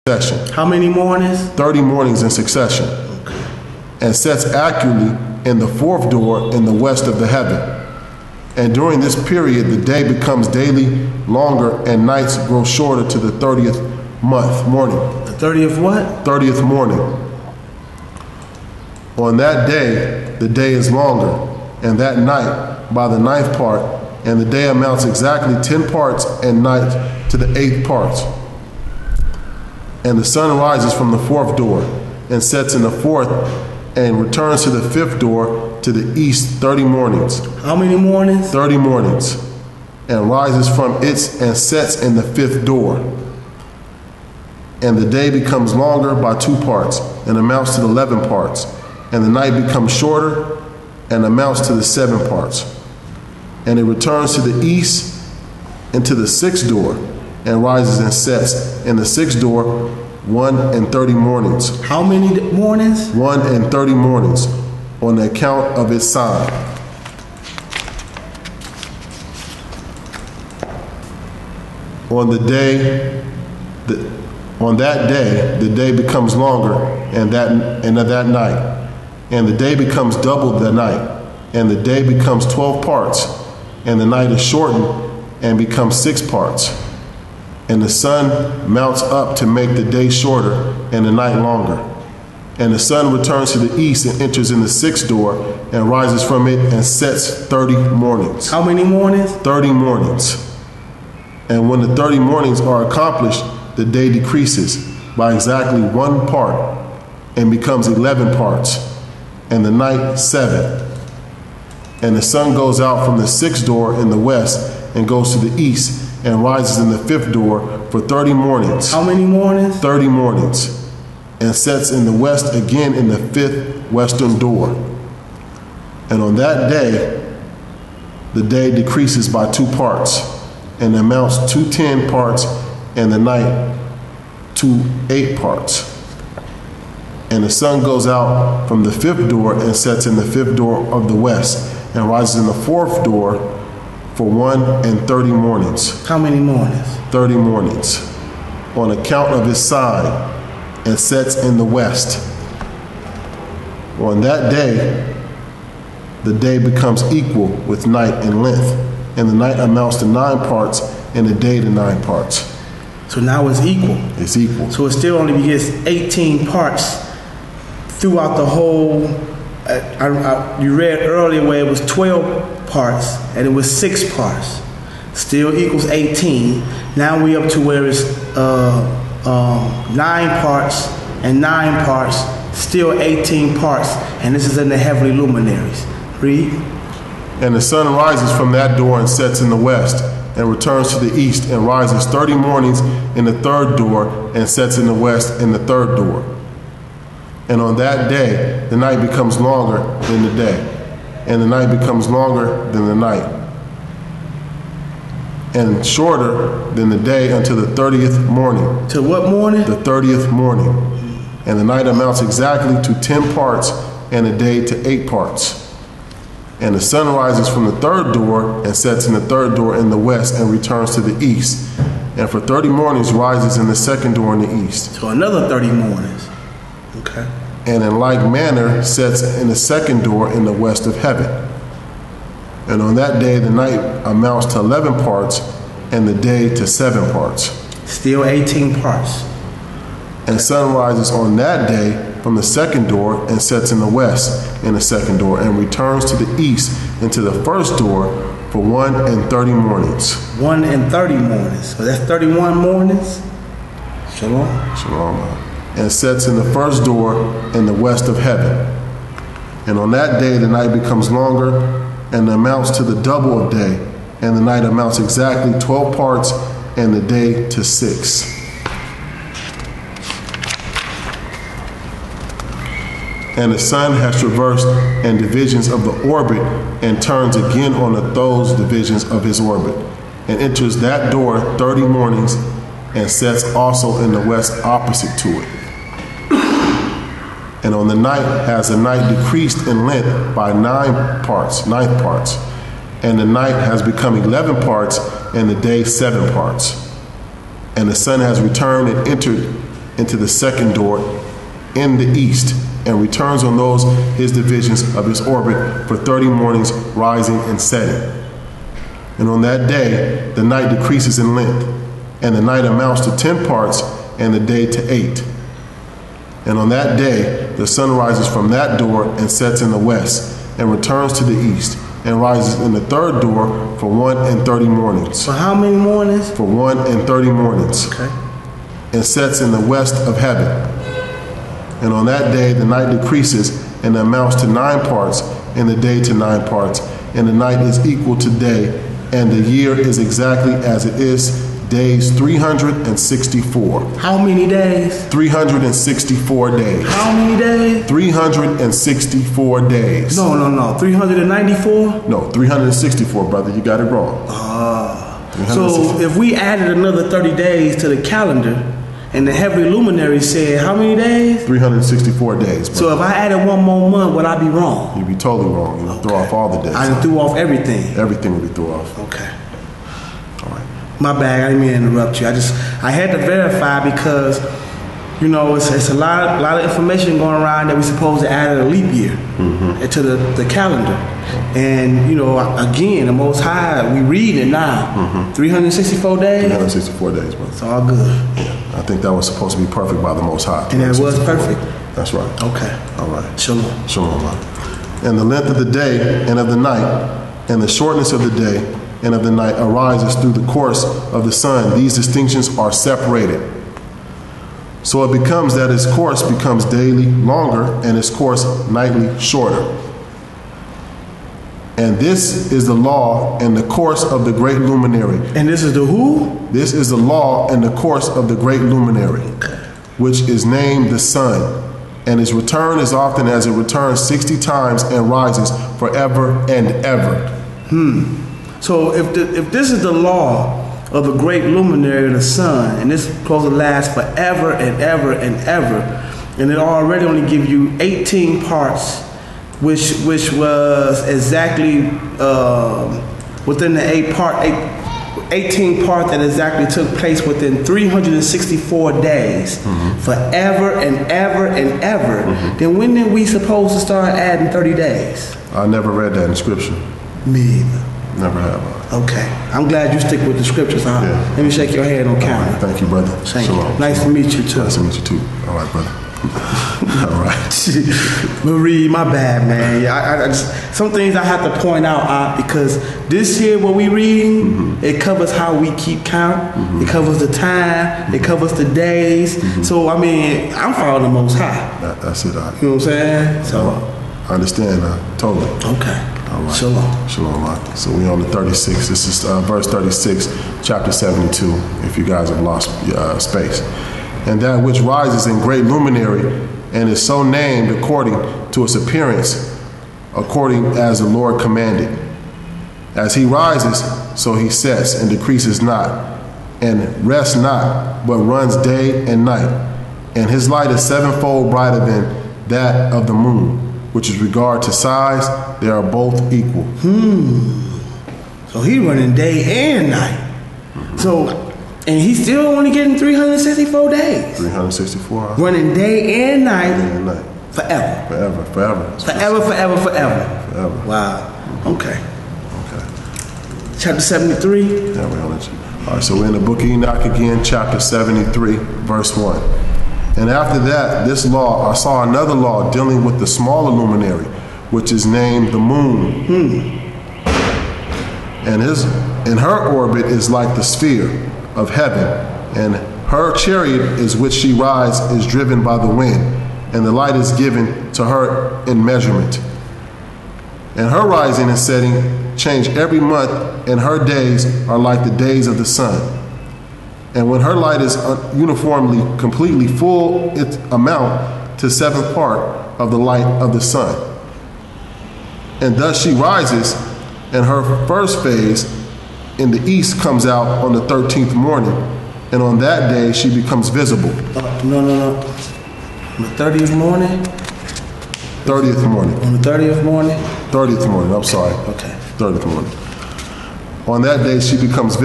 succession. How many mornings? 30 mornings in succession. And sets accurately in the fourth door in the west of the heaven. And during this period, the day becomes daily longer and nights grow shorter to the 30th morning. The 30th what? 30th morning. On that day, the day is longer, and that night by the 9th part, and the day amounts exactly 10 parts, and night to the 8th part. And the sun rises from the 4th door, and sets in the 4th, and returns to the 5th door to the east 30 mornings. How many mornings? 30 mornings. And rises from its and sets in the 5th door. And the day becomes longer by 2 parts, and amounts to 11 parts. And the night becomes shorter, and amounts to the 7 parts. And it returns to the east and to the 6th door, and rises and sets in the 6th door 1 and 30 mornings. How many mornings? 1 and 30 mornings, on the account of its sign. On that day, the day becomes longer, and of that night, and the day becomes double the night, and the day becomes 12 parts, and the night is shortened and becomes 6 parts. And the sun mounts up to make the day shorter and the night longer. And the sun returns to the east and enters in the 6th door, and rises from it and sets 30 mornings. How many mornings? 30 mornings. And when the 30 mornings are accomplished, the day decreases by exactly 1 part, and becomes 11 parts, and the night 7. And the sun goes out from the 6th door in the west, and goes to the east, and rises in the 5th door for 30 mornings. How many mornings? 30 mornings. And sets in the west again in the 5th western door. And on that day, the day decreases by 2 parts, and amounts to 10 parts, and the night to 8 parts. And the sun goes out from the 5th door and sets in the 5th door of the west, and rises in the 4th door for 1 and 30 mornings. How many mornings? 30 mornings, on account of his sign, and sets in the west. On that day, the day becomes equal with night in length, and the night amounts to 9 parts, and the day to 9 parts. So now it's equal. It's equal. So it still only gets 18 parts throughout the whole. You read earlier where it was 12 parts and it was 6 parts. Still equals 18. Now we up to where it's 9 parts and 9 parts, still 18 parts, and this is in the heavenly luminaries. Read. And the sun rises from that door and sets in the west, and returns to the east, and rises 30 mornings in the 3rd door, and sets in the west in the 3rd door. And on that day, the night becomes longer than the day, and the night becomes longer than the night, and shorter than the day until the 30th morning. To what morning? The 30th morning. And the night amounts exactly to 10 parts, and the day to 8 parts. And the sun rises from the 3rd door, and sets in the 3rd door in the west, and returns to the east. And for 30 mornings rises in the 2nd door in the east. So another 30 mornings. Okay. And in like manner sets in the 2nd door in the west of heaven. And on that day the night amounts to 11 parts, and the day to 7 parts. Still 18 parts. And sun rises on that day from the 2nd door, and sets in the west in the 2nd door, and returns to the east into the 1st door for 1 and 30 mornings. 1 and 30 mornings. So that's 31 mornings. Shalom. Shalom. And sets in the 1st door in the west of heaven. And on that day the night becomes longer, and amounts to the double of day, and the night amounts exactly 12 parts, and the day to 6. And the sun has traversed in divisions of the orbit, and turns again on those divisions of his orbit, and enters that door 30 mornings, and sets also in the west opposite to it. And on the night has the night decreased in length by 9 parts, 9 parts. And the night has become 11 parts, and the day 7 parts. And the sun has returned and entered into the second door in the east, and returns on those his divisions of his orbit for 30 mornings, rising and setting. And on that day, the night decreases in length, and the night amounts to 10 parts, and the day to 8. And on that day, the sun rises from that door and sets in the west, and returns to the east, and rises in the third door for 1 and 30 mornings. For how many mornings? For 1 and 30 mornings. Okay. And sets in the west of heaven. And on that day, the night decreases and amounts to 9 parts, and the day to 9 parts, and the night is equal to day, and the year is exactly as it is, days 364. How many days? 364 days. How many days? 364 days. No. 394? No, 364, brother. You got it wrong. So if we added another 30 days to the calendar, and the heavenly luminary said how many days? 364 days, brother. So if I added one more month, would I be wrong? You'd be totally wrong. You'd throw off all the days. I threw off everything. Everything would be thrown off. Okay. All right. My bad. I didn't mean to interrupt you. I had to verify because, you know, it's a lot of information going around that we're supposed to add a leap year to the calendar. And, you know, again, the Most High, we read it now. 364 days? 364 days, brother. It's all good. Yeah. I think that was supposed to be perfect by the Most High. And it was perfect? That's right. Okay. All right. Shalom. Shalom. And the length of the day and of the night, and the shortness of the day and of the night arises through the course of the sun. These distinctions are separated. So it becomes that its course becomes daily longer and its course nightly shorter. And this is the law and the course of the great luminary. And this is the who? This is the law and the course of the great luminary, which is named the sun. And his return is often as it returns 60 times and rises forever and ever. So if this is the law of the great luminary of the sun, and this is supposed to last forever and ever and ever, and it already only give you 18 parts, which was exactly within the 18 part that exactly took place within 364 days, forever and ever and ever. Then when are we supposed to start adding 30 days? I never read that in scripture. Me either. Never have. Okay. I'm glad you stick with the scriptures, huh? Yeah. Let me shake your hand on camera. Right, thank you, brother. Thank Shalom. you. Nice to meet you, too. Nice to meet you, too. All right, brother. All right. Marie, my bad, man. I just, some things I have to point out, because this here, what we reading, it covers how we keep count. It covers the time. It covers the days. So, I mean, I'm following the Most High. That's it. You know what I'm saying? So, I understand, totally. okay. All right. Shalom. Shalom. So we on the 36. This is verse 36, chapter 72, if you guys have lost space. And that which rises in great luminary and is so named according to its appearance, according as the Lord commanded. As he rises, so he sets and decreases not, and rests not, but runs day and night. And his light is sevenfold brighter than that of the moon, which is regard to size, they are both equal. So he running day and night. So, and he's still only getting 364 days. 364. Running day and night. Day and night. Forever. Forever. Forever. Wow. Okay. Chapter 73. Yeah, we're on it. All right, so we're in the book of Enoch again, chapter 73, verse 1. And after that, this law, I saw another law dealing with the smaller luminary, which is named the moon. And her orbit is like the sphere of heaven, and her chariot is which she rides is driven by the wind, and the light is given to her in measurement. And her rising and setting change every month, and her days are like the days of the sun. And when her light is uniformly, completely full, it amount to 7th part of the light of the sun. And thus she rises, and her first phase in the east comes out on the 13th morning, and on that day she becomes visible. No. On the 30th morning? 30th morning. On the 30th morning? 30th morning, I'm sorry. Okay. 30th morning. On that day she becomes visible.